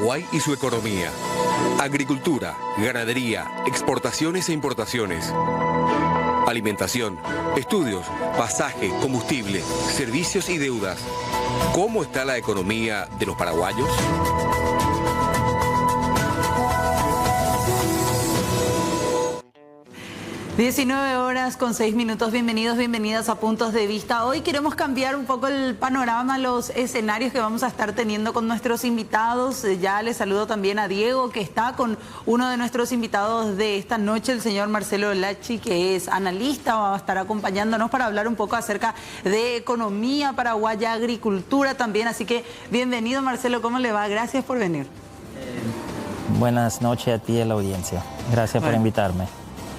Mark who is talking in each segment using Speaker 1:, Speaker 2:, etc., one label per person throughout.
Speaker 1: Paraguay y su economía. Agricultura, ganadería, exportaciones e importaciones. Alimentación, estudios, pasaje, combustible, servicios y deudas. ¿Cómo está la economía de los paraguayos?
Speaker 2: (19:06). Bienvenidos, bienvenidas a Puntos de Vista. Hoy queremos cambiar un poco el panorama, los escenarios que vamos a estar teniendo con nuestros invitados. Ya les saludo también a Diego, que está con uno de nuestros invitados de esta noche, el señor Marcelo Lachi, que es analista, va a estar acompañándonos para hablar un poco acerca de economía paraguaya, agricultura también. Así que bienvenido, Marcelo, ¿cómo le va? Gracias por venir.
Speaker 3: Buenas noches a ti y a la audiencia. Gracias por invitarme.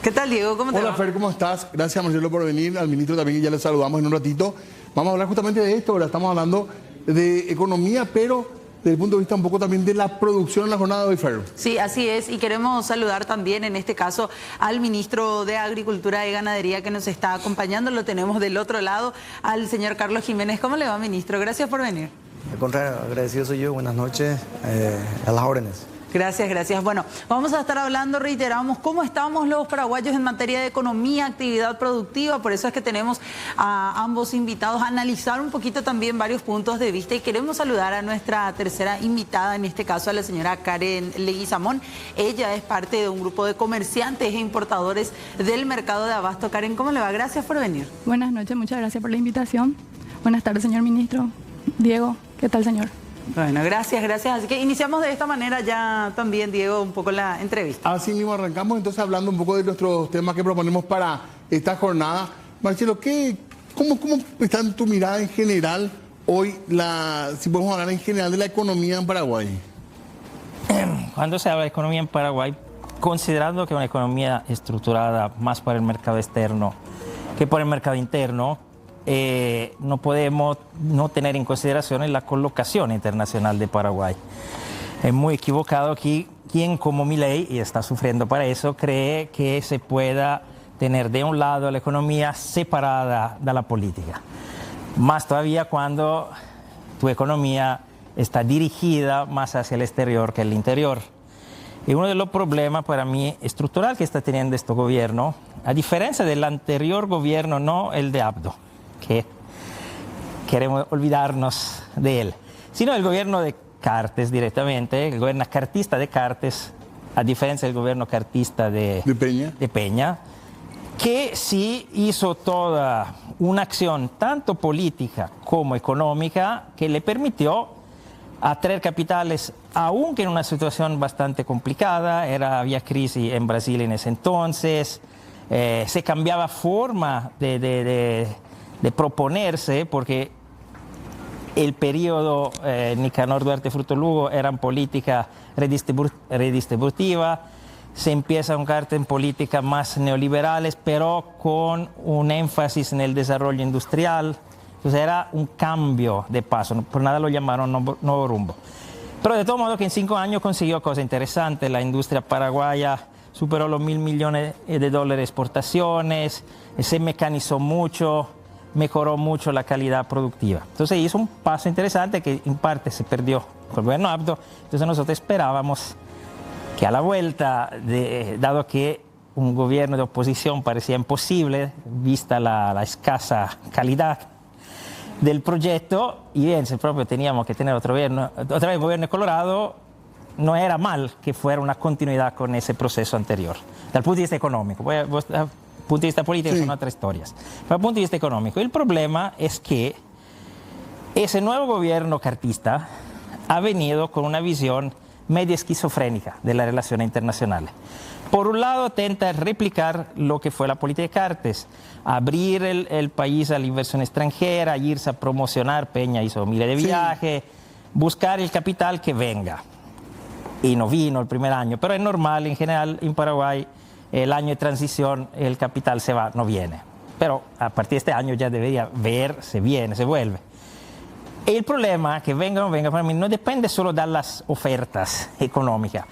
Speaker 2: ¿Qué tal, Diego? ¿Cómo te va?
Speaker 4: Hola, Fer, ¿cómo estás? Gracias, Marcelo, por venir. Al ministro también, ya le saludamos en un ratito. Vamos a hablar justamente de esto. Ahora estamos hablando de economía, pero desde el punto de vista un poco también de la producción en la jornada de hoy, Fer.
Speaker 2: Sí, así es. Y queremos saludar también, en este caso, al ministro de Agricultura y Ganadería que nos está acompañando. Lo tenemos del otro lado, al señor Carlos Jiménez. ¿Cómo le va, ministro? Gracias por venir.
Speaker 5: Al contrario, agradecido soy yo. Buenas noches, a las órdenes.
Speaker 2: Gracias, gracias. Bueno, vamos a estar hablando, reiteramos, cómo estamos los paraguayos en materia de economía, actividad productiva. Por eso es que tenemos a ambos invitados a analizar un poquito también varios puntos de vista. Y queremos saludar a nuestra tercera invitada, en este caso a la señora Karen Leguizamón. Ella es parte de un grupo de comerciantes e importadores del mercado de abasto. Karen, ¿cómo le va? Gracias por venir.
Speaker 6: Buenas noches, muchas gracias por la invitación. Buenas tardes, señor ministro. Diego, ¿qué tal, señor?
Speaker 2: Bueno, gracias, gracias. Así que iniciamos de esta manera ya también, Diego, un poco la entrevista.
Speaker 4: Así mismo arrancamos entonces hablando un poco de nuestros temas que proponemos para esta jornada. Marcelo, ¿cómo está en tu mirada en general hoy, si podemos hablar en general de la economía en Paraguay?
Speaker 3: Cuando se habla de economía en Paraguay, considerando que es una economía estructurada más por el mercado externo que por el mercado interno, no podemos no tener en consideración la colocación internacional de Paraguay. Es muy equivocado aquí quien como Milei, y está sufriendo para eso, cree que se pueda tener de un lado la economía separada de la política. Más todavía cuando tu economía está dirigida más hacia el exterior que el interior. Y uno de los problemas para mí estructural que está teniendo este gobierno, a diferencia del anterior gobierno, no el de Abdo, que queremos olvidarnos de él, sino el gobierno de Cartes directamente, el gobierno cartista de Cartes, a diferencia del gobierno cartista de Peña, que sí hizo toda una acción tanto política como económica que le permitió atraer capitales, aunque en una situación bastante complicada. Había crisis en Brasil en ese entonces, se cambiaba forma de proponerse, porque el periodo Nicanor Duarte Fruto Lugo era en política redistributiva, se empieza un cartel en políticas más neoliberales, pero con un énfasis en el desarrollo industrial. Entonces era un cambio de paso, por nada lo llamaron nuevo rumbo. Pero de todo modo que en 5 años consiguió cosas interesantes. La industria paraguaya superó los $1.000 millones de exportaciones, se mecanizó mucho, mejoró mucho la calidad productiva. Entonces hizo un paso interesante que en parte se perdió con el gobierno Abdo. Entonces nosotros esperábamos que a la vuelta, dado que un gobierno de oposición parecía imposible, vista la escasa calidad del proyecto, y bien, si propio teníamos que tener otra vez gobierno de Colorado, no era mal que fuera una continuidad con ese proceso anterior, desde el punto de vista económico. Desde el punto de vista político son otras historias. Pero desde el punto de vista económico, el problema es que ese nuevo gobierno cartista ha venido con una visión medio esquizofrénica de las relaciones internacionales. Por un lado, tenta replicar lo que fue la política de Cartes, abrir el país a la inversión extranjera, irse a promocionar. Peña hizo miles de viajes, buscar el capital que venga. Y no vino el primer año, pero es normal, en general, en Paraguay, el año de transición, el capital se va, no viene. Pero a partir de este año ya debería ver, se viene, se vuelve. El problema, que venga o no venga, para mí no depende solo de las ofertas económicas.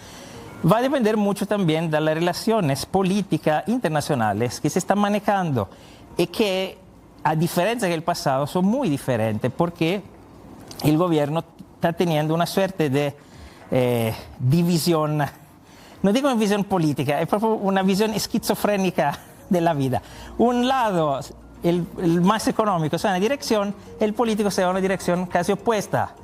Speaker 3: Va a depender mucho también de las relaciones políticas internacionales que se están manejando y que, a diferencia del pasado, son muy diferentes, porque el gobierno está teniendo una suerte de división, no digo una visión política, es proprio una visión esquizofrénica de la vida. Un lado, el más económico, se va en una dirección, el político se va en una dirección casi opuesta.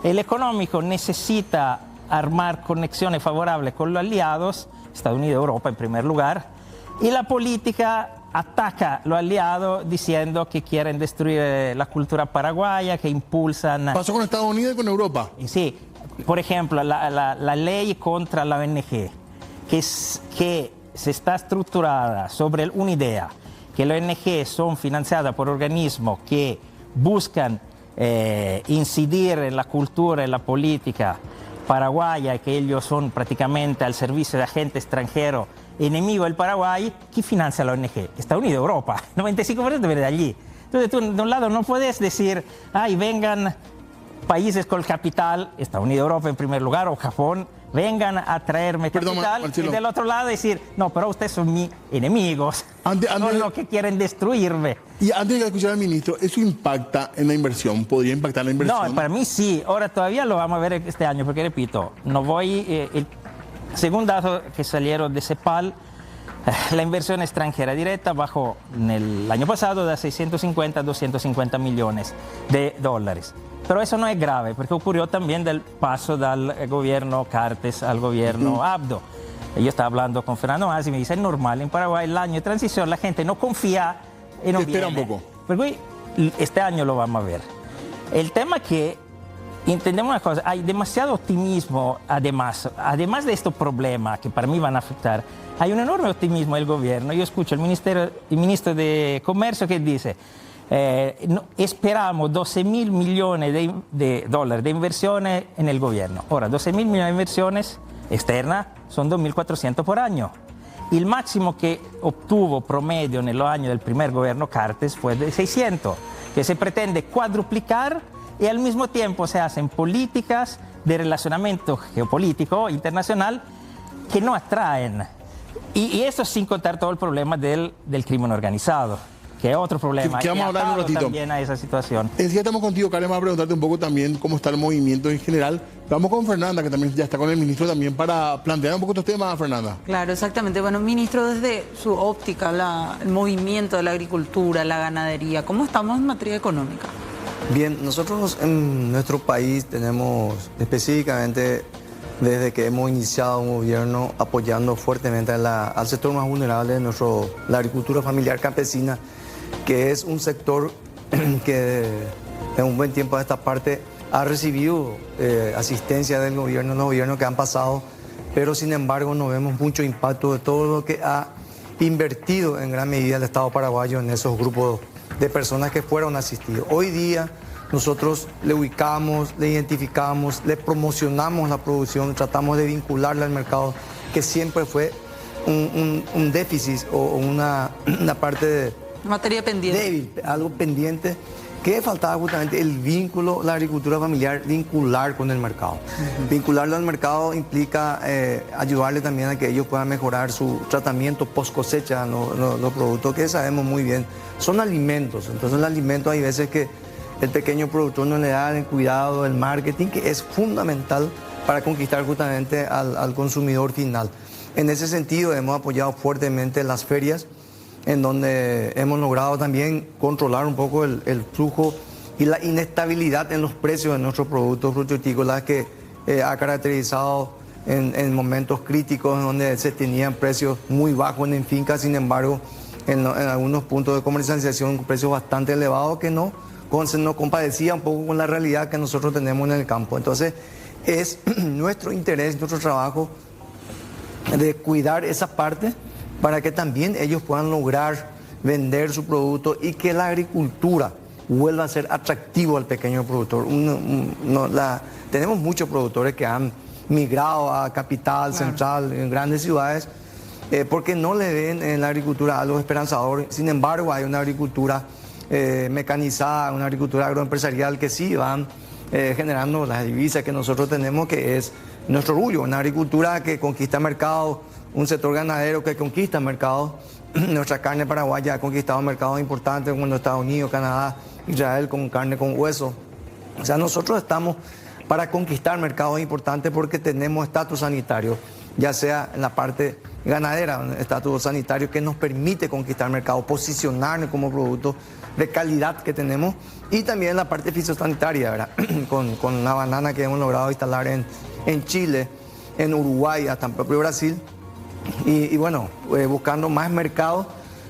Speaker 3: El económico necesita armar conexiones favorables con los aliados, Estados Unidos y Europa en primer lugar, y la política ataca a los aliados diciendo que quieren destruir la cultura paraguaya, que impulsan...
Speaker 4: Pasó con Estados Unidos y con Europa.
Speaker 3: Sí, por ejemplo, la ley contra la ONG, que se está estructurada sobre una idea, que las ONG son financiadas por organismos que buscan incidir en la cultura y la política paraguaya, que ellos son prácticamente al servicio de agente extranjero enemigo del Paraguay. ¿Quién financia la ONG? Estados Unidos, Europa, 95% viene de allí. Entonces tú de un lado no puedes decir, ay, vengan países con capital, Estados Unidos, Europa en primer lugar, o Japón, vengan a traerme capital, y del otro lado decir, no, pero ustedes son mis enemigos, son los que quieren destruirme.
Speaker 4: Y antes de escuchar al ministro, ¿eso impacta en la inversión? ¿Podría impactar la inversión?
Speaker 3: No, para mí sí. Ahora todavía lo vamos a ver este año, porque repito, no voy... según datos que salieron de CEPAL, la inversión extranjera directa bajó en el año pasado de 650 a 250 millones de dólares. Pero eso no es grave, porque ocurrió también del paso del gobierno Cartes al gobierno Abdo. Yo estaba hablando con Fernando Más y me dice, es normal, en Paraguay el año de transición la gente no confía y no
Speaker 4: espera
Speaker 3: viene.
Speaker 4: un poco.
Speaker 3: Porque este año lo vamos a ver. El tema es que entendemos una cosa, hay demasiado optimismo, además de estos problemas que para mí van a afectar, hay un enorme optimismo del gobierno. Yo escucho el ministro de Comercio que dice, esperamos 12.000 millones de dólares de inversiones en el gobierno. Ahora, 12.000 millones de inversiones externas son 2.400 por año. El máximo que obtuvo promedio en los años del primer gobierno Cartes fue de 600, que se pretende cuadruplicar, y al mismo tiempo se hacen políticas de relacionamiento geopolítico internacional que no atraen. Y eso sin contar todo el problema del crimen organizado, que es otro problema.
Speaker 4: Que vamos a hablar en un ratito.
Speaker 3: También a esa situación.
Speaker 4: Ya estamos contigo, Karen, vamos a preguntarte un poco también cómo está el movimiento en general. Vamos con Fernanda, que también ya está con el ministro también, para plantear un poco estos temas, Fernanda.
Speaker 2: Claro, exactamente. Bueno, ministro, desde su óptica, el movimiento de la agricultura, la ganadería, ¿cómo estamos en materia económica?
Speaker 5: Bien, nosotros en nuestro país tenemos específicamente, desde que hemos iniciado un gobierno apoyando fuertemente al sector más vulnerable de la agricultura familiar campesina, que es un sector que en un buen tiempo de esta parte ha recibido asistencia del gobierno, los gobiernos que han pasado, pero sin embargo no vemos mucho impacto de todo lo que ha invertido en gran medida el Estado paraguayo en esos grupos de personas que fueron asistidos. Hoy día nosotros le ubicamos, le identificamos, le promocionamos la producción, tratamos de vincularla al mercado, que siempre fue un déficit o una parte de
Speaker 2: materia pendiente.
Speaker 5: Débil, algo pendiente, que faltaba justamente el vínculo, la agricultura familiar, vincular con el mercado. Vincularlo al mercado implica ayudarle también a que ellos puedan mejorar su tratamiento post cosecha, los productos que sabemos muy bien son alimentos. Entonces, los alimentos hay veces que el pequeño productor no le da el cuidado, el marketing, que es fundamental para conquistar justamente al consumidor final. En ese sentido, hemos apoyado fuertemente las ferias, en donde hemos logrado también controlar un poco el flujo y la inestabilidad en los precios de nuestros productos frutícolas, que ha caracterizado en momentos críticos donde se tenían precios muy bajos en fincas. Sin embargo, en algunos puntos de comercialización precios bastante elevados que no se nos compadecía un poco con la realidad que nosotros tenemos en el campo. Entonces, es nuestro interés, nuestro trabajo de cuidar esa parte para que también ellos puedan lograr vender su producto y que la agricultura vuelva a ser atractivo al pequeño productor. Tenemos muchos productores que han migrado a capital, central, en grandes ciudades, porque no le ven en la agricultura algo esperanzador. Sin embargo, hay una agricultura mecanizada, una agricultura agroempresarial que sí van generando las divisas que nosotros tenemos, que es nuestro orgullo, una agricultura que conquista mercados, un sector ganadero que conquista mercados. Nuestra carne paraguaya ha conquistado mercados importantes como los Estados Unidos, Canadá, Israel, con carne con hueso. O sea, nosotros estamos para conquistar mercados importantes porque tenemos estatus sanitario, ya sea en la parte ganadera, un estatus sanitario que nos permite conquistar mercados, posicionarnos como producto de calidad que tenemos, y también la parte fitosanitaria, ¿verdad? con una banana que hemos logrado instalar en Chile, en Uruguay, hasta en propio Brasil, y bueno, buscando más mercados,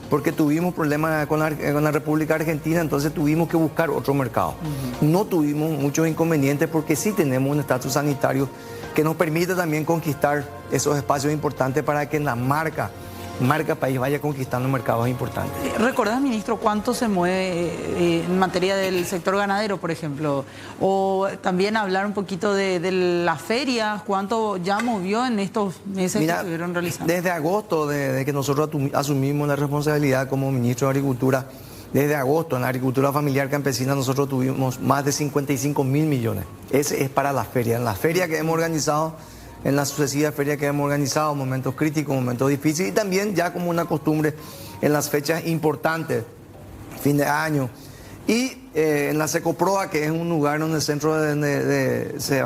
Speaker 5: porque tuvimos problemas con la República Argentina, entonces tuvimos que buscar otro mercado. No tuvimos muchos inconvenientes porque sí tenemos un estatus sanitario que nos permite también conquistar esos espacios importantes para que la marca país vaya conquistando mercados importantes.
Speaker 2: ¿Recordás, ministro, cuánto se mueve en materia del sector ganadero, por ejemplo? O también hablar un poquito de las ferias, cuánto ya movió en estos meses que estuvieron realizando.
Speaker 5: Desde agosto, desde que nosotros asumimos la responsabilidad como ministro de Agricultura, desde agosto en la agricultura familiar campesina nosotros tuvimos más de 55.000 millones. Ese es para las ferias. En las ferias que hemos organizado, en las sucesivas ferias que hemos organizado, momentos críticos, momentos difíciles, y también ya como una costumbre en las fechas importantes, fin de año. Y en la Secoproa, que es un lugar donde el centro se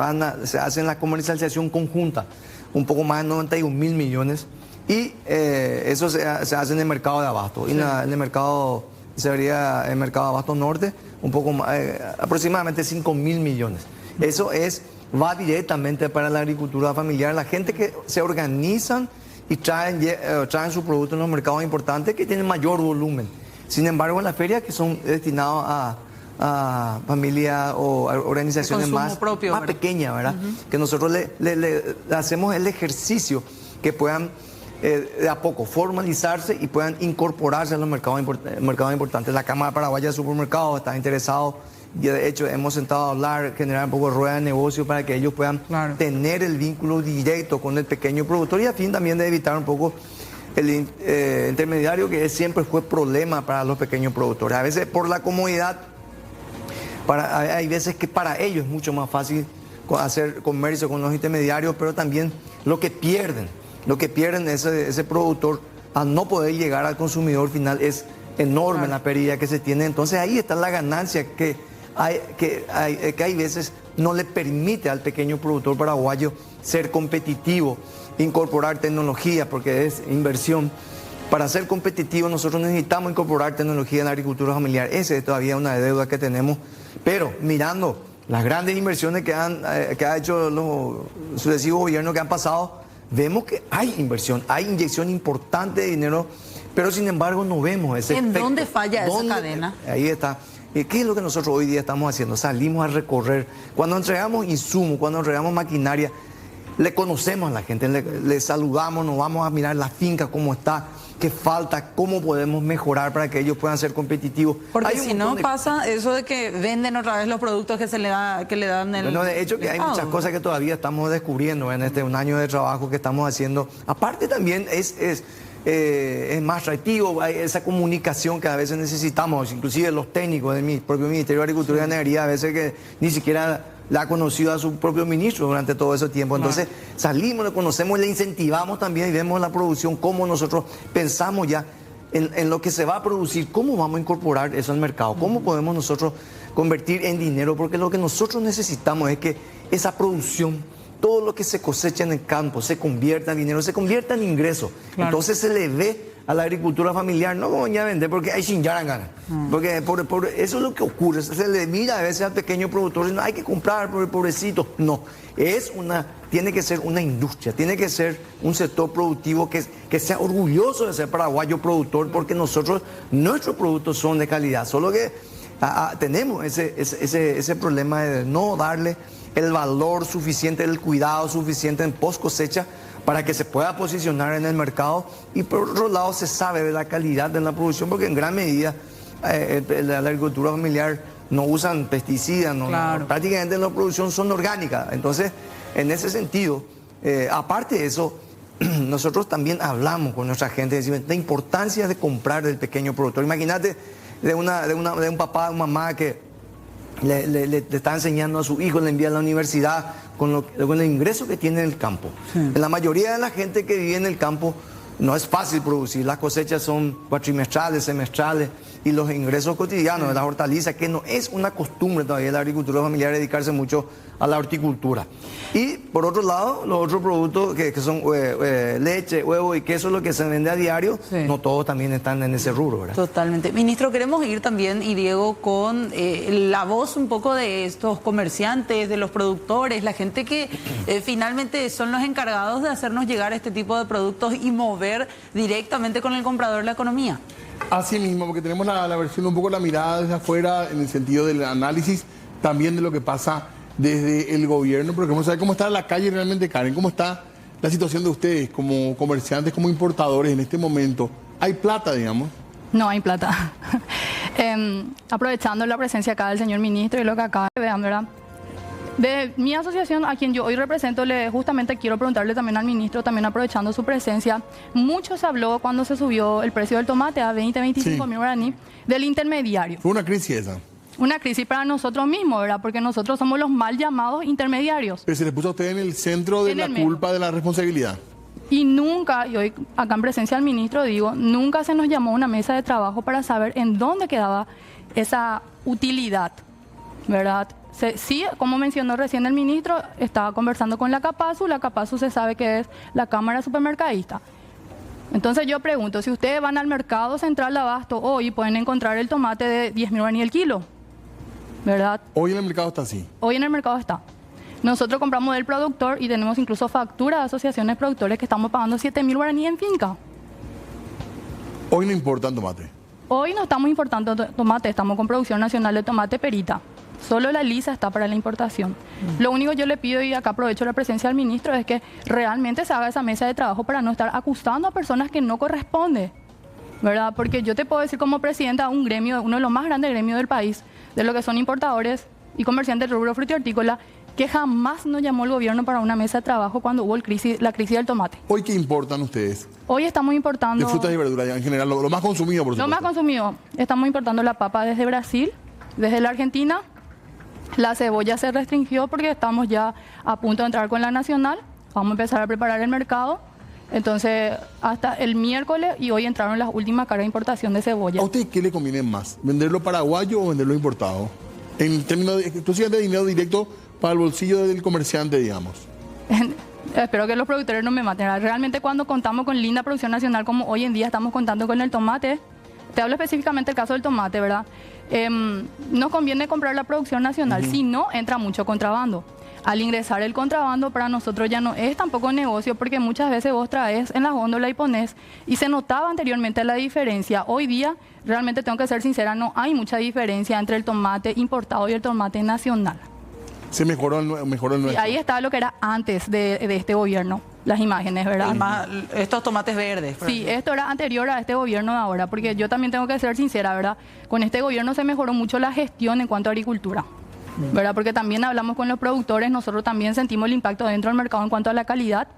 Speaker 5: hace la comercialización conjunta, un poco más de 91.000 millones, y eso se hace en el mercado de abasto. Sí. Y en el mercado, sería el mercado de abasto norte, un poco más, aproximadamente 5.000 millones. Eso va directamente para la agricultura familiar, la gente que se organizan y traen sus productos en los mercados importantes que tienen mayor volumen. Sin embargo, en las ferias que son destinadas a familias o a organizaciones más pequeñas, ¿verdad? Que nosotros le hacemos el ejercicio que puedan de a poco formalizarse y puedan incorporarse a los mercados importantes. La Cámara Paraguaya de Supermercados está interesado. Y de hecho hemos sentado a hablar, generar un poco de rueda de negocio para que ellos puedan tener el vínculo directo con el pequeño productor, y a fin también de evitar un poco el intermediario, que siempre fue problema para los pequeños productores. A veces por la comodidad, hay veces que para ellos es mucho más fácil hacer comercio con los intermediarios, pero también lo que pierden ese productor al no poder llegar al consumidor final es enorme, la pérdida que se tiene. Entonces ahí está la ganancia que hay veces no le permite al pequeño productor paraguayo ser competitivo, incorporar tecnología, porque es inversión. Para ser competitivo nosotros necesitamos incorporar tecnología en la agricultura familiar. Esa es todavía una deuda que tenemos, pero mirando las grandes inversiones que ha hecho los sucesivos gobiernos que han pasado, vemos que hay inversión, hay inyección importante de dinero, pero sin embargo no vemos ese efecto.
Speaker 2: ¿En dónde falla esa cadena?
Speaker 5: Ahí está. ¿Qué es lo que nosotros hoy día estamos haciendo? Salimos a recorrer. Cuando entregamos insumos, cuando entregamos maquinaria, le conocemos a la gente, le saludamos, nos vamos a mirar la finca, cómo está, qué falta, cómo podemos mejorar para que ellos puedan ser competitivos.
Speaker 2: Porque si no pasa eso de que venden otra vez los productos que le dan el...
Speaker 5: Bueno, de hecho que hay muchas cosas que todavía estamos descubriendo en un año de trabajo que estamos haciendo. Aparte también es más atractivo, hay esa comunicación que a veces necesitamos, inclusive los técnicos de mi propio Ministerio de Agricultura y Ganadería, a veces que ni siquiera le ha conocido a su propio ministro durante todo ese tiempo. Entonces salimos, le conocemos, le incentivamos también y vemos la producción, cómo nosotros pensamos ya en lo que se va a producir, cómo vamos a incorporar eso al mercado, cómo podemos nosotros convertir en dinero, porque lo que nosotros necesitamos es que esa producción, todo lo que se cosecha en el campo se convierta en dinero, se convierta en ingreso. Entonces se le ve a la agricultura familiar, no como ya vender, porque hay sin ganas. Porque eso es lo que ocurre. Se le mira a veces al pequeño productor, no hay que comprar por el pobrecito. No, tiene que ser una industria, tiene que ser un sector productivo que sea orgulloso de ser paraguayo productor, porque nuestros productos son de calidad. Solo que tenemos ese problema de no darle el valor suficiente, el cuidado suficiente en post cosecha para que se pueda posicionar en el mercado, y por otro lado se sabe de la calidad de la producción, porque en gran medida la agricultura familiar no usan pesticidas, prácticamente la producción son orgánicas. Entonces, en ese sentido, aparte de eso, nosotros también hablamos con nuestra gente, decimos la importancia de comprar del pequeño productor. Imagínate de un papá, una mamá que le está enseñando a su hijo, le envía a la universidad con el ingreso que tiene en el campo. En la mayoría de la gente que vive en el campo no es fácil producir, las cosechas son cuatrimestrales, semestrales, y los ingresos cotidianos de las hortalizas, que no es una costumbre todavía de la agricultura familiar dedicarse mucho a la horticultura. Y por otro lado, los otros productos que son leche, huevo y queso, lo que se vende a diario, no todos también están en ese rubro, ¿verdad?
Speaker 2: Totalmente. Ministro, queremos ir también, y Diego, con la voz un poco de estos comerciantes, de los productores, la gente que finalmente son los encargados de hacernos llegar este tipo de productos y mover directamente con el comprador la economía.
Speaker 4: Así mismo, porque tenemos la versión, un poco la mirada desde afuera, en el sentido del análisis también de lo que pasa desde el gobierno, pero queremos saber cómo está la calle realmente, Karen, cómo está la situación de ustedes como comerciantes, como importadores en este momento. ¿Hay plata, digamos?
Speaker 6: No hay plata. Aprovechando la presencia acá del señor ministro y lo que acaba de ver, ¿verdad? De mi asociación, a quien yo hoy represento, justamente quiero preguntarle también al ministro, también aprovechando su presencia, mucho se habló cuando se subió el precio del tomate a 25 mil guaraní, del intermediario.
Speaker 4: Fue una crisis esa.
Speaker 6: Una crisis para nosotros mismos, ¿verdad? Porque nosotros somos los mal llamados intermediarios.
Speaker 4: Pero se le puso a usted en el centro de la culpa, de la responsabilidad.
Speaker 6: Y nunca, y hoy acá en presencia del ministro digo, nunca se nos llamó a una mesa de trabajo para saber en dónde quedaba esa utilidad, ¿verdad? Sí, como mencionó recién el ministro, estaba conversando con la Capasu se sabe que es la Cámara Supermercadista. Entonces yo pregunto, si ustedes van al mercado central de Abasto hoy, pueden encontrar el tomate de 10 mil guaraní el kilo, ¿verdad?
Speaker 4: Hoy en el mercado está así.
Speaker 6: Hoy en el mercado está. Nosotros compramos del productor y tenemos incluso factura de asociaciones de productores que estamos pagando 7 mil guaraní en finca.
Speaker 4: Hoy no importan tomate.
Speaker 6: Hoy no estamos importando tomate, estamos con producción nacional de tomate perita. Solo la lisa está para la importación. Lo único que yo le pido, y acá aprovecho la presencia del ministro, es que realmente se haga esa mesa de trabajo para no estar acusando a personas que no corresponde, ¿verdad? Porque yo te puedo decir como presidenta de un gremio, uno de los más grandes gremios del país, de lo que son importadores y comerciantes del rubro frutícola, que jamás nos llamó el gobierno para una mesa de trabajo cuando hubo la crisis del tomate.
Speaker 4: ¿Hoy qué importan ustedes?
Speaker 6: Hoy estamos importando...
Speaker 4: De frutas y verduras en general, lo más consumido, por supuesto.
Speaker 6: Lo más consumido. Estamos importando la papa desde Brasil, desde la Argentina. La cebolla se restringió porque estamos ya a punto de entrar con la nacional. Vamos a empezar a preparar el mercado. Entonces, hasta el miércoles y hoy entraron las últimas cargas de importación de cebolla.
Speaker 4: ¿A usted qué le conviene más? ¿Venderlo paraguayo o venderlo importado? En términos de exclusivamente de dinero directo para el bolsillo del comerciante, digamos.
Speaker 6: Espero que los productores no me maten. Realmente cuando contamos con linda producción nacional, como hoy en día estamos contando con el tomate, te hablo específicamente del caso del tomate, ¿verdad? Nos conviene comprar la producción nacional, si no, entra mucho contrabando. Al ingresar el contrabando para nosotros ya no es tampoco negocio, porque muchas veces vos traes en la góndola y pones, y se notaba anteriormente la diferencia. Hoy día, realmente tengo que ser sincera, no hay mucha diferencia entre el tomate importado y el tomate nacional.
Speaker 4: Se mejoró el nuestro.
Speaker 6: Y ahí está lo que era antes de este gobierno, las imágenes, ¿verdad?
Speaker 2: Estos tomates verdes.
Speaker 6: Sí, esto era anterior a este gobierno de ahora, porque yo también tengo que ser sincera, ¿verdad? Con este gobierno se mejoró mucho la gestión en cuanto a agricultura, ¿verdad? Porque también hablamos con los productores, nosotros también sentimos el impacto dentro del mercado en cuanto a la calidad,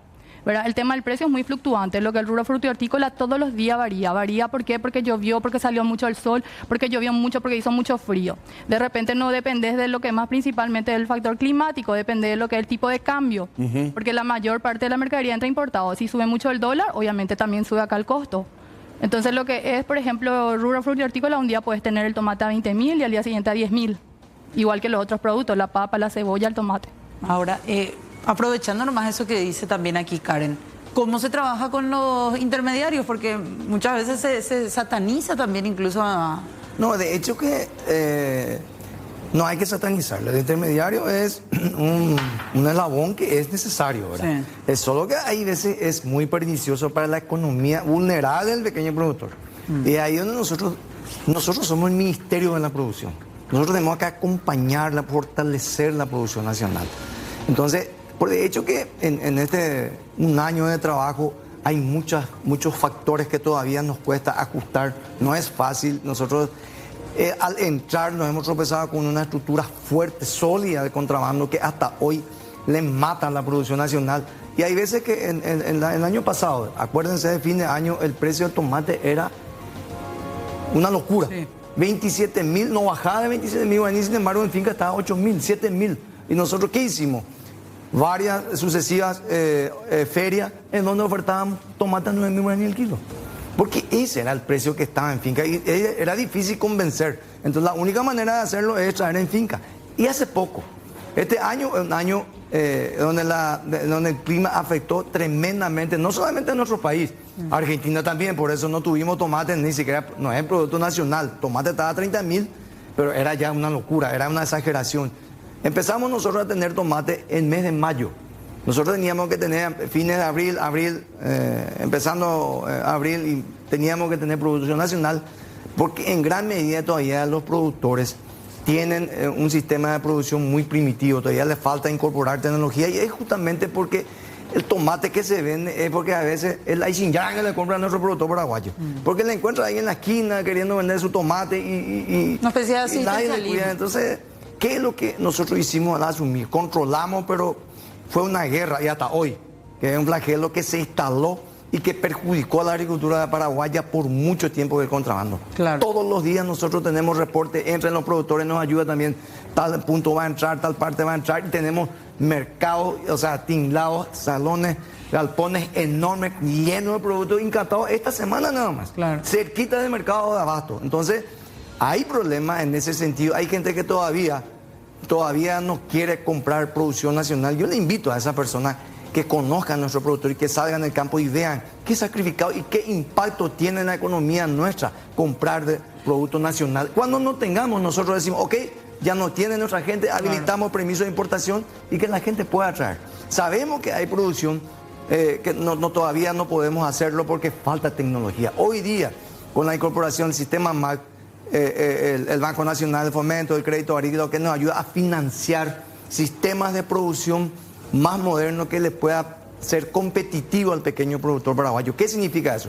Speaker 6: ¿verdad? El tema del precio es muy fluctuante, lo que el rubro frutícola todos los días varía. ¿Varía por qué? Porque llovió, porque salió mucho el sol, porque llovió mucho, porque hizo mucho frío. De repente no dependes de lo que más principalmente del factor climático, depende de lo que es el tipo de cambio, porque la mayor parte de la mercadería entra importado. Si sube mucho el dólar, obviamente también sube acá el costo. Entonces lo que es, por ejemplo, rubro frutícola, un día puedes tener el tomate a 20 mil y al día siguiente a 10 mil, igual que los otros productos, la papa, la cebolla, el tomate.
Speaker 2: Ahora, aprovechando nomás eso que dice también aquí Karen, ¿cómo se trabaja con los intermediarios? Porque muchas veces se sataniza también incluso a...
Speaker 5: No, de hecho que no hay que satanizarlo. El intermediario es un eslabón que es necesario, ¿verdad? Sí. Es solo que hay veces es muy pernicioso para la economía vulnerable del pequeño productor. Y ahí donde nosotros somos el ministerio de la producción. Nosotros tenemos que acompañarla, fortalecer la producción nacional. Entonces, por de hecho que en un año de trabajo hay muchos factores que todavía nos cuesta ajustar. No es fácil. Nosotros al entrar nos hemos tropezado con una estructura fuerte, sólida de contrabando que hasta hoy le mata la producción nacional. Y hay veces que en el año pasado, acuérdense de fin de año, el precio del tomate era una locura. Sí. 27 mil, no bajaba de 27 mil guaraní, sin embargo en finca estaba 8 mil, 7 mil. ¿Y nosotros qué hicimos? Varias sucesivas ferias en donde ofertábamos tomate a 9 mil guaraní el kilo. Porque ese era el precio que estaba en finca y era difícil convencer. Entonces la única manera de hacerlo es traer en finca. Y hace poco, este año es un año donde el clima afectó tremendamente, no solamente en nuestro país, Argentina también, por eso no tuvimos tomate, ni siquiera, no es producto nacional, tomate estaba a 30.000, pero era ya una locura, era una exageración. Empezamos nosotros a tener tomate en mes de mayo. Nosotros teníamos que tener fines de abril, empezando abril, y teníamos que tener producción nacional, porque en gran medida todavía los productores tienen un sistema de producción muy primitivo, todavía les falta incorporar tecnología, y es justamente porque el tomate que se vende es porque a veces es la Ixinyan que le compra a nuestro productor paraguayo, porque le encuentra ahí en la esquina queriendo vender su tomate y nadie le cuida. Entonces, ¿qué es lo que nosotros hicimos al asumir? Controlamos, pero fue una guerra, y hasta hoy, que es un flagelo que se instaló y que perjudicó a la agricultura paraguaya por mucho tiempo del contrabando.
Speaker 2: Claro.
Speaker 5: Todos los días nosotros tenemos reportes, entran los productores, nos ayuda también, tal punto va a entrar, tal parte va a entrar, y tenemos mercados, o sea, tinglados, salones, galpones enormes, llenos de productos encantados, esta semana nada más,
Speaker 2: claro,
Speaker 5: cerquita del mercado de abasto. Entonces, hay problemas en ese sentido, hay gente que todavía no quiere comprar producción nacional. Yo le invito a esa persona que conozcan a nuestro productor y que salgan del campo y vean qué sacrificado y qué impacto tiene en la economía nuestra comprar de producto nacional. Cuando no tengamos, nosotros decimos, ok, ya no tiene nuestra gente, habilitamos permiso de importación y que la gente pueda traer. Sabemos que hay producción que todavía no podemos hacerlo porque falta tecnología. Hoy día, con la incorporación del sistema MAC, el Banco Nacional de Fomento, el Crédito Agrícola, que nos ayuda a financiar sistemas de producción más modernos que le pueda ser competitivo al pequeño productor paraguayo. ¿Qué significa eso?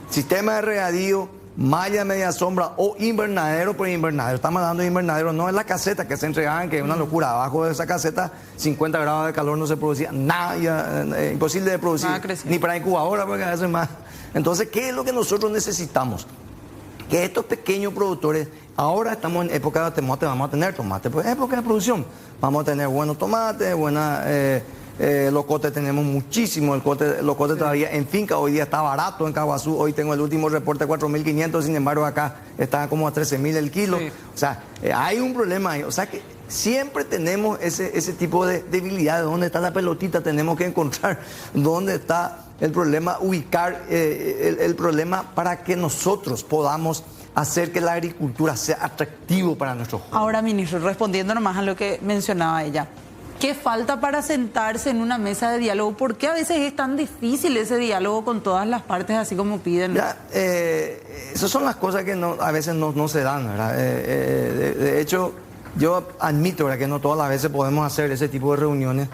Speaker 5: Sistema de regadío, malla media sombra o invernadero por invernadero. Estamos hablando de invernadero, no es la caseta que se entregaban, que es una locura. Abajo de esa caseta, 50 grados de calor, no se producía nada, imposible de producir, ni para incubadora, porque a veces más. Entonces, ¿qué es lo que nosotros necesitamos? Que estos pequeños productores, ahora estamos en época de tomate, vamos a tener tomate, pues época de producción, vamos a tener buenos tomates, locote tenemos muchísimo, el locote todavía en finca, hoy día está barato en Caguazú, hoy tengo el último reporte de 4.500, sin embargo acá está como a 13.000 el kilo, sí. O sea, hay un problema ahí, o sea que siempre tenemos ese tipo de debilidades, ¿dónde está la pelotita? Tenemos que encontrar dónde está el problema, ubicar el problema para que nosotros podamos hacer que la agricultura sea atractivo para nuestros jóvenes.
Speaker 2: Ahora, ministro, respondiendo nomás a lo que mencionaba ella, ¿qué falta para sentarse en una mesa de diálogo? ¿Por qué a veces es tan difícil ese diálogo con todas las partes así como piden?
Speaker 5: Ya, esas son las cosas que a veces no se dan, ¿verdad? De hecho, yo admito, ¿verdad?, que no todas las veces podemos hacer ese tipo de reuniones,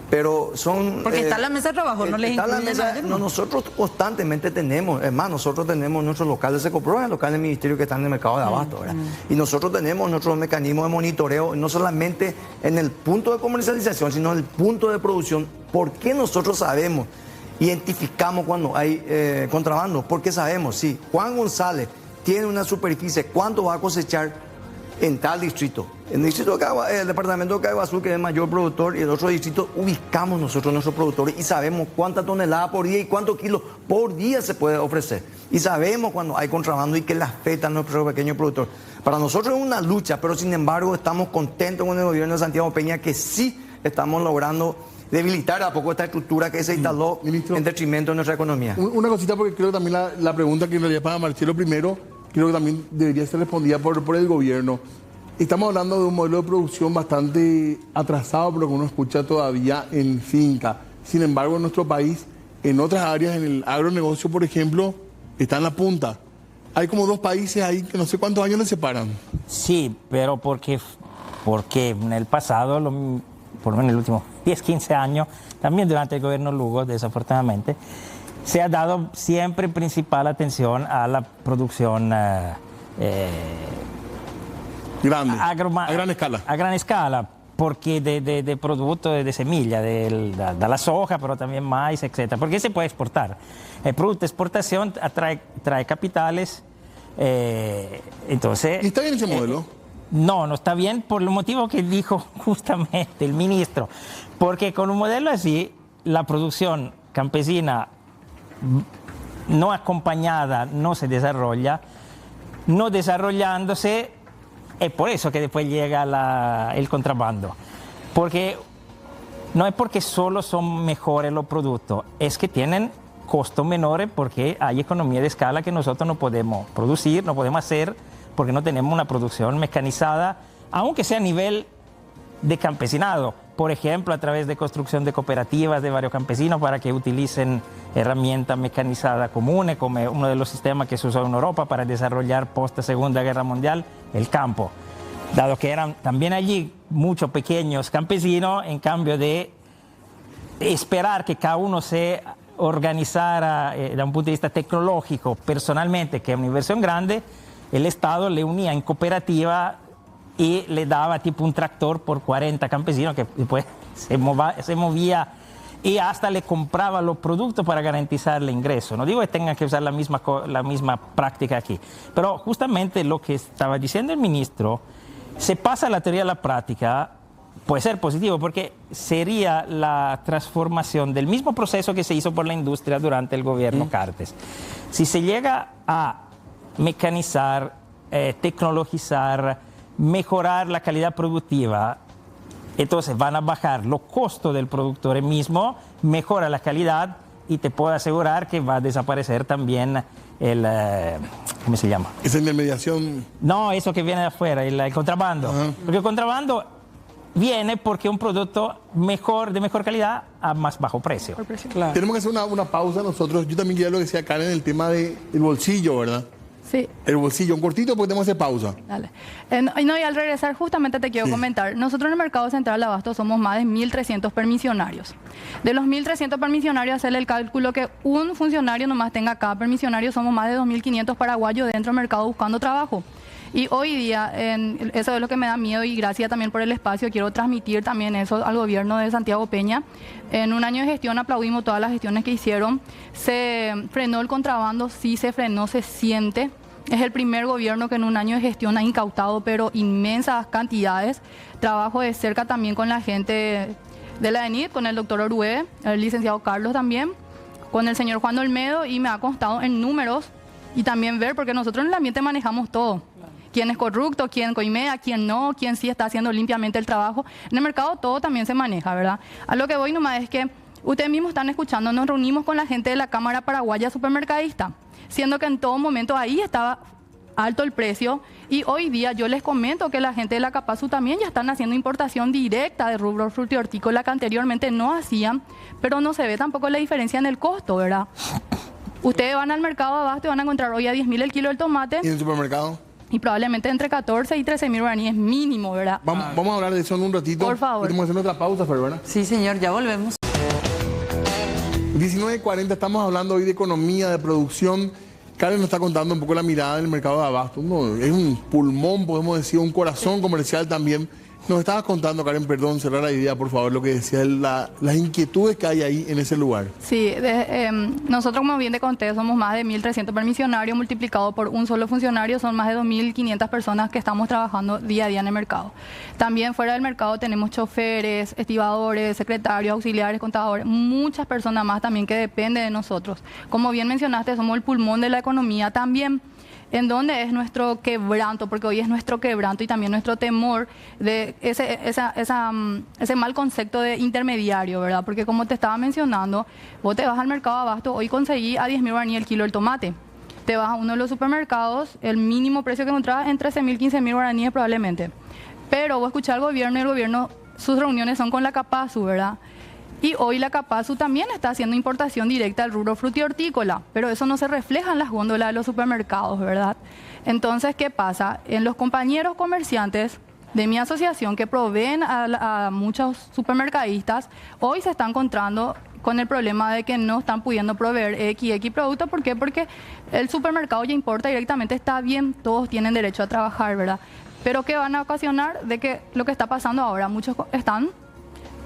Speaker 5: pero son...
Speaker 2: Porque está la mesa de trabajo, no les incluye nadie, ¿no?
Speaker 5: Nosotros constantemente tenemos, es más, nosotros tenemos nuestros locales de Secoproa, locales del ministerio que están en el mercado de abasto, ¿verdad? Y nosotros tenemos nuestros mecanismos de monitoreo, no solamente en el punto de comercialización, sino en el punto de producción. ¿Por qué nosotros sabemos, identificamos cuando hay contrabando? Porque sabemos, si Juan González tiene una superficie, ¿cuánto va a cosechar en tal distrito? En el distrito el departamento de Caguazú, que es el mayor productor, y el otro distrito, ubicamos nosotros nuestros productores y sabemos cuánta tonelada por día y cuántos kilos por día se puede ofrecer. Y sabemos cuando hay contrabando y que le afecta a nuestro pequeño productor. Para nosotros es una lucha, pero sin embargo estamos contentos con el gobierno de Santiago Peña, que sí estamos logrando debilitar a poco esta estructura que se instaló en detrimento de nuestra economía.
Speaker 4: Una cosita, porque creo que también la pregunta que en realidad para Marcelo primero, creo que también debería ser respondida por el gobierno. Estamos hablando de un modelo de producción bastante atrasado, pero que uno escucha todavía en finca. Sin embargo, en nuestro país, en otras áreas, en el agronegocio, por ejemplo, está en la punta. Hay como dos países ahí que no sé cuántos años les separan.
Speaker 3: Sí, pero porque en el pasado, por lo menos en los últimos 10, 15 años, también durante el gobierno Lugo, desafortunadamente, se ha dado siempre principal atención a la producción
Speaker 4: grande, a gran escala.
Speaker 3: A gran escala, porque de productos de semilla, de la soja, pero también maíz, etc. Porque se puede exportar. El producto de exportación trae capitales. Entonces,
Speaker 4: ¿y está bien ese modelo?
Speaker 3: No está bien por el motivo que dijo justamente el ministro. Porque con un modelo así, la producción campesina no acompañada no se desarrolla, no desarrollándose es por eso que después llega el contrabando. Porque no es porque solo son mejores los productos, es que tienen costos menores porque hay economía de escala que nosotros no podemos producir, no podemos hacer porque no tenemos una producción mecanizada, aunque sea a nivel de campesinado. Por ejemplo, a través de construcción de cooperativas de varios campesinos para que utilicen herramientas mecanizadas comunes, como uno de los sistemas que se usó en Europa para desarrollar post Segunda Guerra Mundial, el campo. Dado que eran también allí muchos pequeños campesinos, en cambio de esperar que cada uno se organizara desde un punto de vista tecnológico personalmente, que es una inversión grande, el Estado le unía en cooperativa y le daba tipo un tractor por 40 campesinos que después se movía y hasta le compraba los productos para garantizar el ingreso. No digo que tengan que usar la misma práctica aquí, pero justamente lo que estaba diciendo el ministro, se pasa la teoría a la práctica, puede ser positivo porque sería la transformación del mismo proceso que se hizo por la industria durante el gobierno Cartes. Si se llega a mecanizar, tecnologizar, mejorar la calidad productiva, entonces van a bajar los costos del productor mismo, mejora la calidad y te puedo asegurar que va a desaparecer también el, ¿cómo se llama?
Speaker 4: Esa intermediación.
Speaker 3: No, eso que viene de afuera, el contrabando. Porque el contrabando viene porque un producto de mejor calidad a más bajo precio.
Speaker 2: Claro.
Speaker 4: Tenemos que hacer una pausa nosotros. Yo también quería lo que decía Karen, el tema del bolsillo, ¿verdad?
Speaker 6: Sí.
Speaker 4: El bolsillo, un cortito porque tenemos que hacer pausa.
Speaker 6: Dale. No, y al regresar justamente te quiero comentar, nosotros en el Mercado Central de Abasto somos más de 1.300 permisionarios. De los 1.300 permisionarios, hacerle el cálculo que un funcionario nomás tenga cada permisionario, somos más de 2.500 paraguayos dentro del mercado buscando trabajo. Y hoy día, eso es lo que me da miedo y gracias también por el espacio, quiero transmitir también eso al gobierno de Santiago Peña. En un año de gestión aplaudimos todas las gestiones que hicieron, se frenó el contrabando, sí se frenó, se siente. Es el primer gobierno que en un año de gestión ha incautado, pero inmensas cantidades. Trabajo de cerca también con la gente de la ENIT, con el doctor Orué, el licenciado Carlos también, con el señor Juan Olmedo, y me ha constado en números y también ver, porque nosotros en el ambiente manejamos todo. Quién es corrupto, quién coimea, quién no, quién sí está haciendo limpiamente el trabajo. En el mercado todo también se maneja, ¿verdad? A lo que voy nomás es que ustedes mismos están escuchando, nos reunimos con la gente de la Cámara Paraguaya Supermercadista, siendo que en todo momento ahí estaba alto el precio y hoy día yo les comento que la gente de la Capazu también ya están haciendo importación directa de rubro frutihortícola que anteriormente no hacían, pero no se ve tampoco la diferencia en el costo, ¿verdad? Ustedes van al mercado de abasto y van a encontrar hoy a 10.000 el kilo del tomate.
Speaker 4: ¿Y en el supermercado?
Speaker 6: Y probablemente entre 14 y 13.000 guaraníes mínimo, ¿verdad?
Speaker 4: Vamos a hablar de eso en un ratito.
Speaker 6: Por favor.
Speaker 4: Tenemos que hacer otra pausa, ¿verdad?
Speaker 2: Sí, señor, ya volvemos.
Speaker 4: 19:40, estamos hablando hoy de economía, de producción. Karen nos está contando un poco la mirada del mercado de abasto. Es un pulmón, podemos decir, un corazón comercial también. Nos estabas contando, Karen, perdón, cerrar la idea, por favor, lo que decía, las inquietudes que hay ahí en ese lugar.
Speaker 6: Sí, nosotros, como bien te conté, somos más de 1.300 permisionarios, multiplicado por un solo funcionario, son más de 2.500 personas que estamos trabajando día a día en el mercado. También fuera del mercado tenemos choferes, estibadores, secretarios, auxiliares, contadores, muchas personas más también que dependen de nosotros. Como bien mencionaste, somos el pulmón de la economía también. En donde es nuestro quebranto, porque hoy es nuestro quebranto y también nuestro temor de ese mal concepto de intermediario, ¿verdad? Porque como te estaba mencionando, vos te vas al mercado de abasto, hoy conseguí a 10.000 guaraníes el kilo del tomate. Te vas a uno de los supermercados, el mínimo precio que encontrás en 13.000, 15.000 guaraníes probablemente. Pero vos escuchás al gobierno y el gobierno, sus reuniones son con la Capazu, ¿verdad? Y hoy la Capazu también está haciendo importación directa del rubro frutihortícola, pero eso no se refleja en las góndolas de los supermercados, ¿verdad? Entonces, ¿qué pasa? En los compañeros comerciantes de mi asociación que proveen a muchos supermercadistas, hoy se están encontrando con el problema de que no están pudiendo proveer X productos. ¿Por qué? Porque el supermercado ya importa directamente, está bien, todos tienen derecho a trabajar, ¿verdad? Pero ¿qué van a ocasionar? De que lo que está pasando ahora, muchos están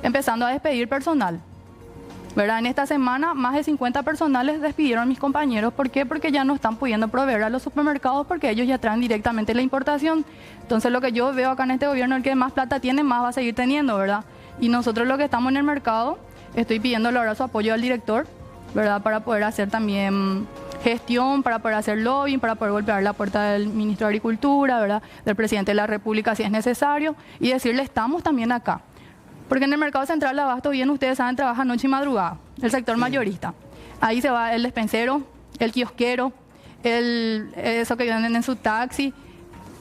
Speaker 6: empezando a despedir personal, ¿verdad? En esta semana más de 50 personales despidieron a mis compañeros. ¿Por qué? Porque ya no están pudiendo proveer a los supermercados porque ellos ya traen directamente la importación. Entonces lo que yo veo acá en este gobierno, el que más plata tiene, más va a seguir teniendo, ¿verdad? Y nosotros lo que estamos en el mercado, estoy pidiendo ahora su apoyo al director, ¿verdad? Para poder hacer también gestión para poder hacer lobbying, para poder golpear la puerta del ministro de Agricultura, ¿verdad? Del presidente de la República si es necesario, y decirle estamos también acá. Porque en el mercado central de abasto, bien ustedes saben, trabaja noche y madrugada, el sector mayorista. Ahí se va el despensero, el kiosquero, eso que venden en su taxi.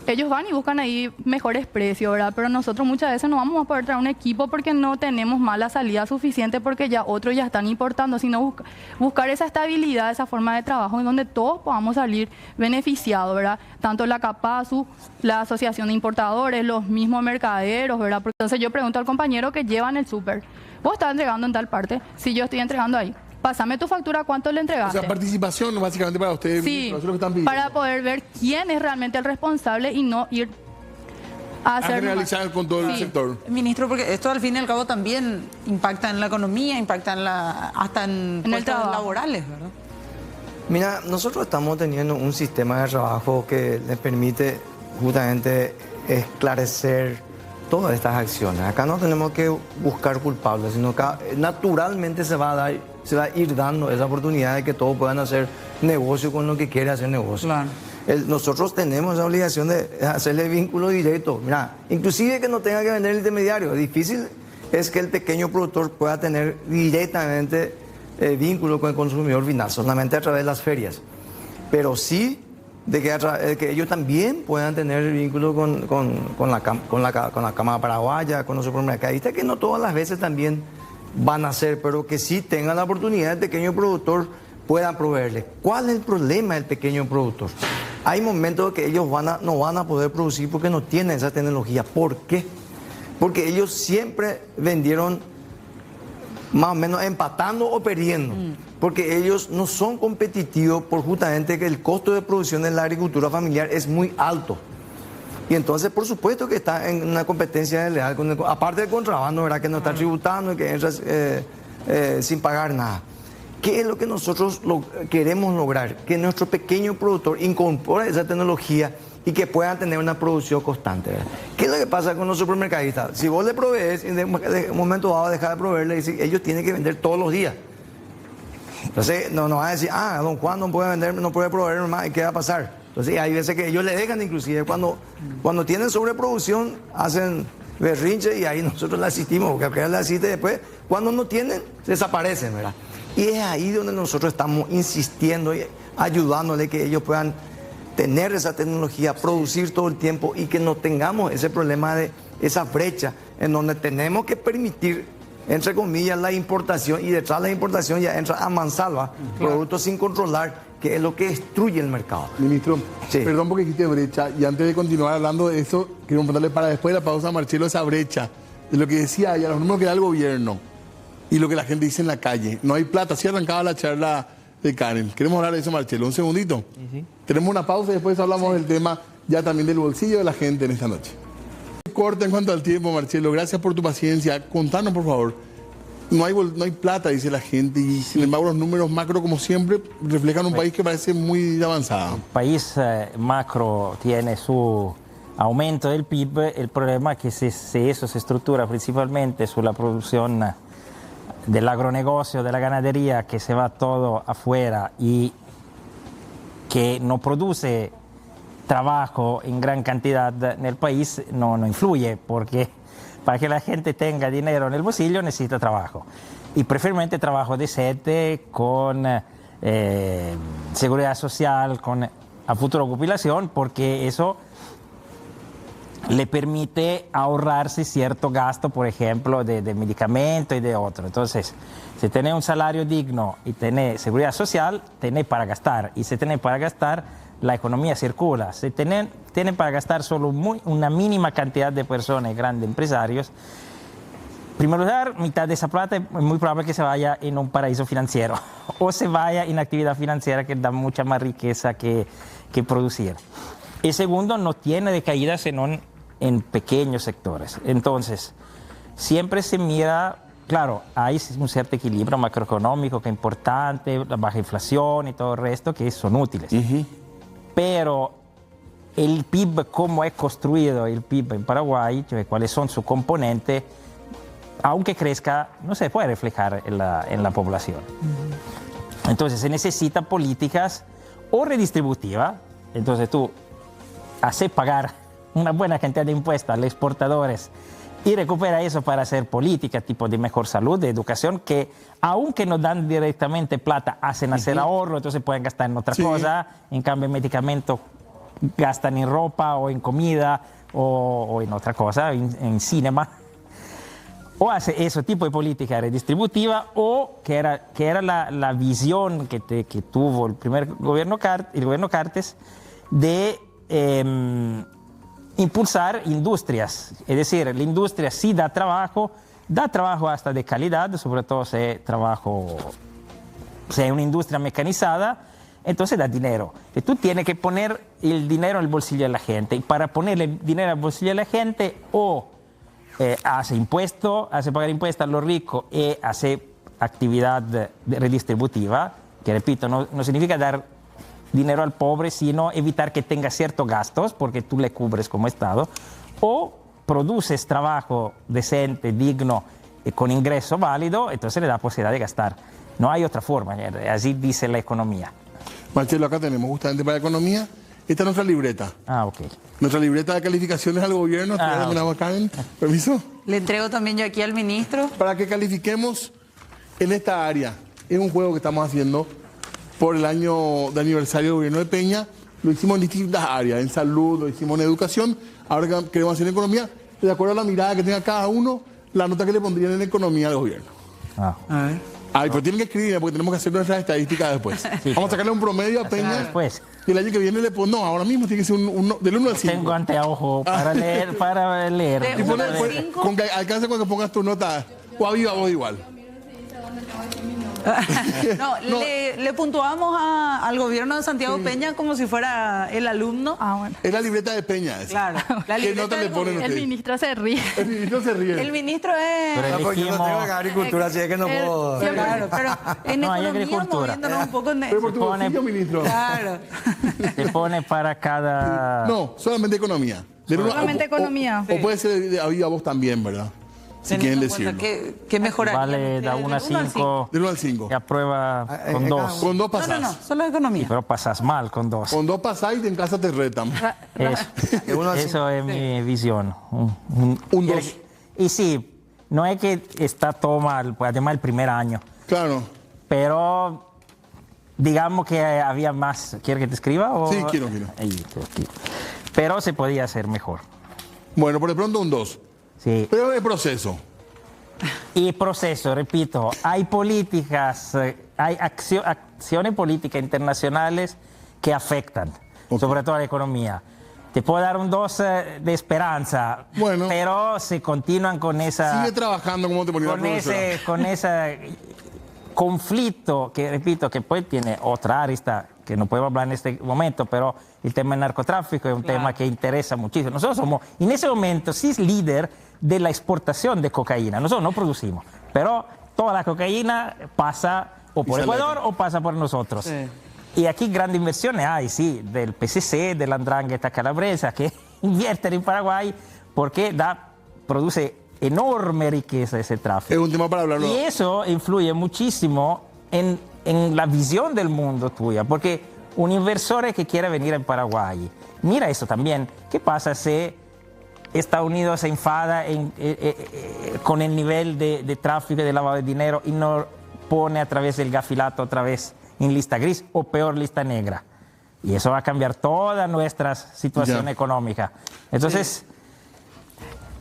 Speaker 6: Ellos van y buscan ahí mejores precios, ¿verdad? Pero nosotros muchas veces no vamos a poder traer un equipo porque no tenemos más la salida suficiente porque ya otros ya están importando, sino buscar esa estabilidad, esa forma de trabajo en donde todos podamos salir beneficiados, ¿verdad? Tanto la CAPASU, la Asociación de Importadores, los mismos mercaderos, ¿verdad? Porque entonces yo pregunto al compañero que llevan el súper, ¿vos estás entregando en tal parte? Si yo estoy entregando ahí. Pásame tu factura, ¿cuánto le entregaste?
Speaker 4: O sea, participación básicamente para ustedes.
Speaker 6: Sí,
Speaker 4: eso es lo que están pidiendo.
Speaker 6: para poder ver quién es realmente el responsable y no ir a hacer...
Speaker 4: generalizar con todo el sector.
Speaker 2: Ministro, porque esto al fin y al cabo también impacta en la economía, impacta hasta en
Speaker 6: el trabajo
Speaker 2: laborales, ¿verdad?
Speaker 5: Mira, nosotros estamos teniendo un sistema de trabajo que les permite justamente esclarecer todas estas acciones. Acá no tenemos que buscar culpables, sino que naturalmente se va a ir dando esa oportunidad de que todos puedan hacer negocio con lo que quiere hacer negocio.
Speaker 2: Claro.
Speaker 5: Nosotros tenemos la obligación de hacerle vínculo directo. Mira, inclusive que no tenga que vender el intermediario. Difícil es que el pequeño productor pueda tener directamente vínculo con el consumidor final, solamente a través de las ferias. Pero sí de que ellos también puedan tener vínculo con la Cámara Paraguaya, con los supermercadistas, que no todas las veces también van a hacer, pero que sí tengan la oportunidad el pequeño productor puedan proveerle. ¿Cuál es el problema del pequeño productor? Hay momentos que ellos no van a poder producir porque no tienen esa tecnología. ¿Por qué? Porque ellos siempre vendieron más o menos empatando o perdiendo, porque ellos no son competitivos por justamente que el costo de producción en la agricultura familiar es muy alto. Y entonces, por supuesto que está en una competencia desleal, aparte del contrabando, ¿verdad? Que no está tributando y que entra sin pagar nada. ¿Qué es lo que nosotros queremos lograr? Que nuestro pequeño productor incorpore esa tecnología y que puedan tener una producción constante, ¿verdad? ¿Qué es lo que pasa con los supermercadistas? Si vos le provees, en un momento dado deja de proveerle, ellos tienen que vender todos los días. Entonces, no van a decir, don Juan no puede vender, no puede proveer más, ¿y qué va a pasar? Entonces, hay veces que ellos le dejan, inclusive, cuando tienen sobreproducción, hacen berrinche y ahí nosotros le asistimos, porque aunque le asiste después, cuando no tienen, desaparecen, ¿verdad? Y es ahí donde nosotros estamos insistiendo y ayudándole que ellos puedan tener esa tecnología, producir todo el tiempo y que no tengamos ese problema de esa brecha en donde tenemos que permitir, entre comillas, la importación y detrás de la importación ya entra a mansalva, productos sin controlar, que es lo que destruye el mercado.
Speaker 4: Ministro,
Speaker 5: sí.
Speaker 4: Perdón porque dijiste brecha, y antes de continuar hablando de eso, quiero preguntarle para después de la pausa a Marcelo esa brecha, de lo que decía ella, los números que da el gobierno y lo que la gente dice en la calle. No hay plata, así arrancaba la charla de Karen. Queremos hablar de eso, Marcelo, un segundito. Sí. Tenemos una pausa y después hablamos del tema ya también del bolsillo de la gente en esta noche. Corta en cuanto al tiempo, Marcelo, gracias por tu paciencia. Contanos, por favor. No hay plata, dice la gente, y sin embargo los números macro, como siempre, reflejan un país que parece muy avanzado.
Speaker 3: El país macro tiene su aumento del PIB, el problema es que si eso se estructura principalmente sobre la producción del agronegocio, de la ganadería, que se va todo afuera y que no produce trabajo en gran cantidad en el país, no influye, porque para que la gente tenga dinero en el bolsillo necesita trabajo. Y preferiblemente trabajo decente, con seguridad social, con a futura jubilación, porque eso le permite ahorrarse cierto gasto, por ejemplo, de medicamento y de otro. Entonces, si tenés un salario digno y tenés seguridad social, tenés para gastar. Y si tenés para gastar, la economía circula. Si tienen para gastar solo una mínima cantidad de personas, grandes empresarios, en primer lugar, mitad de esa plata es muy probable que se vaya en un paraíso financiero o se vaya en actividad financiera que da mucha más riqueza que producir. Y segundo, no tiene decaídas en pequeños sectores. Entonces, siempre se mira, claro, hay un cierto equilibrio macroeconómico que es importante, la baja inflación y todo el resto, que son útiles. Pero el PIB, cómo es construido el PIB en Paraguay, cuáles son sus componentes, aunque crezca, no se puede reflejar en la población. Entonces se necesitan políticas o redistributiva. Entonces tú haces pagar una buena cantidad de impuestos a los exportadores y recupera eso para hacer política, tipo de mejor salud, de educación, que aunque no dan directamente plata, hacen hacer ahorro, entonces pueden gastar en otra cosa. En cambio, en medicamentos gastan en ropa o en comida o en otra cosa, en cinema. O hace ese tipo de política redistributiva, o que era la visión que tuvo el primer gobierno, el gobierno Cartes, de impulsar industrias. Es decir, la industria sí da trabajo hasta de calidad, sobre todo si es una industria mecanizada, entonces da dinero. Y tú tienes que poner el dinero en el bolsillo de la gente. Y para poner el dinero en el bolsillo de la gente, o hace pagar impuestos a los ricos y hace actividad redistributiva, que repito, no significa dar dinero al pobre, sino evitar que tenga ciertos gastos, porque tú le cubres como Estado, o produces trabajo decente, digno, con ingreso válido, entonces le da posibilidad de gastar. No hay otra forma, así dice la economía.
Speaker 4: Marcelo, acá tenemos justamente para la economía, esta es nuestra libreta.
Speaker 3: Ok.
Speaker 4: Nuestra libreta de calificaciones al gobierno, Karen, permiso.
Speaker 2: Le entrego también yo aquí al ministro.
Speaker 4: Para que califiquemos en esta área. Es un juego que estamos haciendo por el año de aniversario del gobierno de Peña. Lo hicimos en distintas áreas, en salud, lo hicimos en educación. Ahora que queremos hacer en economía, de acuerdo a la mirada que tenga cada uno, la nota que le pondrían en economía al gobierno.
Speaker 2: A ver.
Speaker 4: Ay, pero tienen que escribir porque tenemos que hacer nuestras estadísticas después.
Speaker 3: Sí,
Speaker 4: vamos a sacarle un promedio a Peña.
Speaker 3: Después.
Speaker 4: Y el año que viene le ponemos, no, ahora mismo tiene que ser del 1 al 5.
Speaker 3: Tengo anteojo para leer.
Speaker 2: De
Speaker 4: Y
Speaker 2: uno al 5.
Speaker 4: con que alcance con que pongas tu nota, o a viva voz igual.
Speaker 2: No, le puntuamos al gobierno de Santiago Peña como si fuera el alumno.
Speaker 6: Bueno.
Speaker 4: Es la libreta de Peña. Esa.
Speaker 2: Claro. La
Speaker 4: ¿Qué
Speaker 2: libreta
Speaker 4: nota le
Speaker 2: del
Speaker 4: ponen
Speaker 2: gobierno.
Speaker 6: El ministro se ríe.
Speaker 4: El ministro se ríe.
Speaker 2: El ministro es...
Speaker 3: Pero
Speaker 5: No, porque yo no tengo agricultura, así es que no puedo.
Speaker 2: Claro, pero en
Speaker 3: No, hay
Speaker 2: economía
Speaker 3: agricultura.
Speaker 2: moviéndonos un poco en...
Speaker 4: Pero por tu
Speaker 3: pone-
Speaker 4: bolsillo, ministro.
Speaker 2: Claro.
Speaker 3: Se pone para cada...
Speaker 4: No, solamente economía.
Speaker 6: Solamente economía.
Speaker 4: O puede ser de a viva voz también, ¿verdad? Si quieren decirlo.
Speaker 2: ¿Qué mejoraría?
Speaker 3: Vale, da 1 a 5.
Speaker 4: Del 1 al 5.
Speaker 3: Y aprueba con
Speaker 5: cada
Speaker 3: 2.
Speaker 4: Con 2
Speaker 2: No,
Speaker 4: pasás.
Speaker 2: solo economía.
Speaker 3: Pero pasas mal con 2.
Speaker 4: Con 2 pasás y en casa te retan.
Speaker 3: Eso es mi visión.
Speaker 4: Un 2.
Speaker 3: Y sí, no es que está todo mal, pues además el primer año.
Speaker 4: Claro.
Speaker 3: Pero digamos que había más. ¿Quieres que te escriba? O...
Speaker 4: Sí, quiero.
Speaker 3: Ahí, aquí. Pero se podía hacer mejor.
Speaker 4: Bueno, por de pronto un 2.
Speaker 3: Sí.
Speaker 4: Pero de proceso.
Speaker 3: Y proceso, repito, hay políticas, hay acciones políticas internacionales que afectan, sobre todo a la economía. Te puedo dar un 2 de esperanza,
Speaker 4: Bueno.
Speaker 3: pero se continúan con esa...
Speaker 4: Sigue trabajando como te ponía la profesora.
Speaker 3: con ese conflicto que, repito, que pues tiene otra arista que no podemos hablar en este momento, pero el tema del narcotráfico es un tema que interesa muchísimo. Nosotros somos, en ese momento, sí es líder de la exportación de cocaína. Nosotros no producimos, pero toda la cocaína pasa o por Ecuador o pasa por nosotros.
Speaker 2: Sí.
Speaker 3: Y aquí grandes inversiones hay, sí, del PCC, de la Andrangheta Calabresa, que invierten en Paraguay porque produce enorme riqueza ese tráfico.
Speaker 4: Es un tema para hablarlo.
Speaker 3: Y eso influye muchísimo en la visión del mundo tuya, porque un inversor que quiera venir en Paraguay, mira eso también. ¿Qué pasa si Estados Unidos se enfada con el nivel de tráfico y de lavado de dinero y no pone a través del gafilato otra vez en lista gris o peor lista negra? Y eso va a cambiar toda nuestra situación económica. Entonces,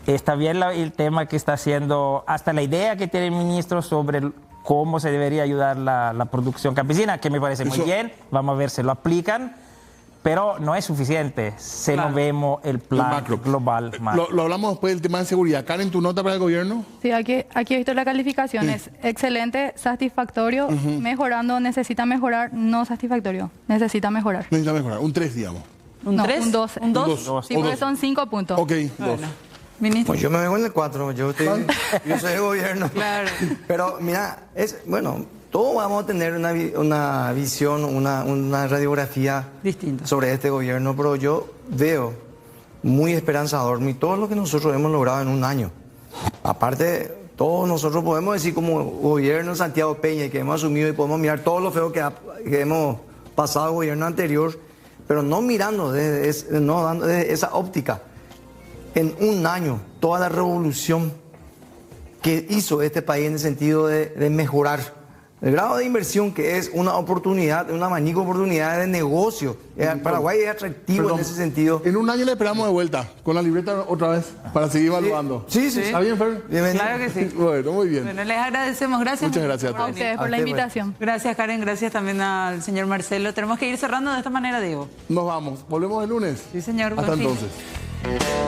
Speaker 3: está bien el tema que está haciendo, hasta la idea que tiene el ministro sobre cómo se debería ayudar la producción campesina, que me parece muy bien. Vamos a ver si lo aplican. Pero no es suficiente si no vemos el plan global.
Speaker 4: Lo hablamos después del tema de seguridad. Karen, ¿tu nota para el gobierno?
Speaker 6: Sí, aquí he visto la calificación. Es excelente, satisfactorio, mejorando, necesita mejorar, no satisfactorio, necesita mejorar.
Speaker 4: Necesita mejorar. Un 3, digamos.
Speaker 2: ¿Un
Speaker 6: No,
Speaker 2: 3?
Speaker 6: un 2.
Speaker 2: ¿Un 2?
Speaker 6: Sí, porque son 5 puntos.
Speaker 4: Ok, 2.
Speaker 2: Ministro.
Speaker 5: Pues yo me vengo en el 4, yo soy de gobierno.
Speaker 2: Claro.
Speaker 5: Pero mira, todos vamos a tener una visión, una radiografía
Speaker 2: Distinta
Speaker 5: sobre este gobierno, pero yo veo muy esperanzador todo lo que nosotros hemos logrado en un año. Aparte, todos nosotros podemos decir como gobierno Santiago Peña que hemos asumido y podemos mirar todo lo feo que hemos pasado gobierno anterior, pero no mirando no dando desde esa óptica. En un año, toda la revolución que hizo este país en el sentido de mejorar el grado de inversión, que es una oportunidad, una magnífica oportunidad de negocio. Paraguay es atractivo en ese sentido.
Speaker 4: En un año le esperamos de vuelta, con la libreta otra vez, para seguir evaluando.
Speaker 5: Sí.
Speaker 4: ¿Está bien, Fer?
Speaker 5: Bienvenido.
Speaker 2: Claro que sí.
Speaker 4: Bueno, muy bien.
Speaker 2: Bueno, les agradecemos. Gracias.
Speaker 4: Muchas gracias a
Speaker 6: A
Speaker 4: todos.
Speaker 6: ustedes por la
Speaker 5: Usted,
Speaker 6: invitación.
Speaker 2: Gracias, Karen. Gracias también al señor Marcelo. Tenemos que ir cerrando de esta manera, Diego.
Speaker 4: Nos vamos. Volvemos el lunes.
Speaker 2: Sí, señor.
Speaker 4: Hasta
Speaker 2: Buen fin.
Speaker 4: entonces.